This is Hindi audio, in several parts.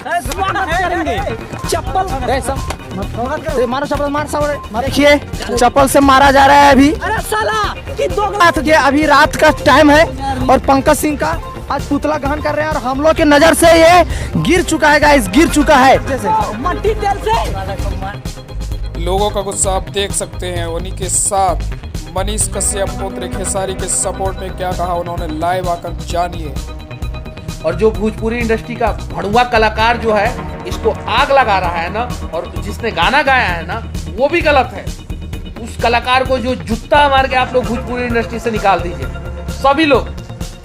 स्वागत करेंगे। चप्पल मारो, चप्पल मार। देखिए चप्पल से मारा जा रहा है अभी। अरे साला कि दो अभी रात का टाइम है और पंकज सिंह का आज पुतला दहन कर रहे हैं और हम लोग के नजर से ये गिर चुका है गाइस, गिर चुका है मट्टी तेल से। लोगों का गुस्सा आप देख सकते हैं। उन्हीं के साथ मनीष कश्यप पुत्र खेसारी के सपोर्ट में क्या कहा उन्होंने, लाइव आकर जानिए। और जो भोजपुरी इंडस्ट्री का भड़ुआ कलाकार जो है इसको आग लगा रहा है ना, और जिसने गाना गाया है ना वो भी गलत है। उस कलाकार को जो जूता मार के आप लोग भोजपुरी इंडस्ट्री से निकाल दीजिए। सभी लोग,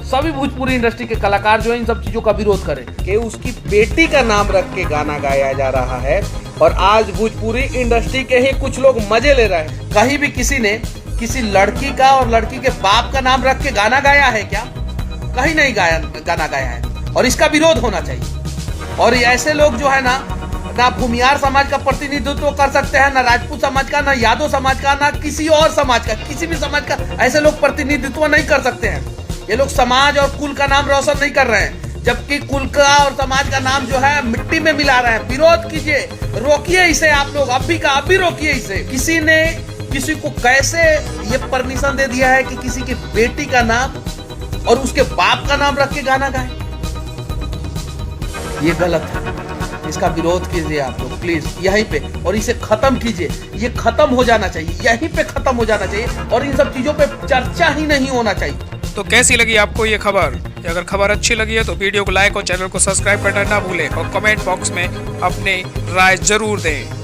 सभी भोजपुरी इंडस्ट्री के कलाकार जो है इन सब चीजों का विरोध करें कि उसकी बेटी का नाम रख के गाना गाया जा रहा है। और आज भोजपुरी इंडस्ट्री के ही कुछ लोग मजे ले रहे हैं। कहीं भी किसी ने किसी लड़की का और लड़की के बाप का नाम रख के गाना गाया है क्या? कहीं नहीं गाना गाया है। और इसका विरोध होना चाहिए। और ऐसे लोग जो है ना भूमियार समाज का प्रतिनिधित्व कर सकते हैं, ना राजपूत समाज का, ना यादव समाज का, ना किसी और समाज का, किसी भी समाज का ऐसे लोग प्रतिनिधित्व नहीं कर सकते हैं। ये लोग समाज और कुल का नाम रोशन नहीं कर रहे हैं, जबकि कुल का और समाज का नाम जो है मिट्टी में मिला रहे हैं। विरोध कीजिए, रोकिए इसे आप लोग, अभी का अभी रोकिए इसे। किसी ने किसी को कैसे ये परमिशन दे दिया है कि किसी की बेटी का नाम और उसके बाप का नाम रख के गाना गाए? ये गलत है। इसका विरोध कीजिए आप लोग प्लीज यहीं पे, और इसे खत्म कीजिए। ये खत्म हो जाना चाहिए, यहीं पे खत्म हो जाना चाहिए और इन सब चीजों पे चर्चा ही नहीं होना चाहिए। तो कैसी लगी आपको ये खबर? अगर खबर अच्छी लगी है तो वीडियो को लाइक और चैनल को सब्सक्राइब करना ना भूलें और कमेंट बॉक्स में अपनी राय जरूर दें।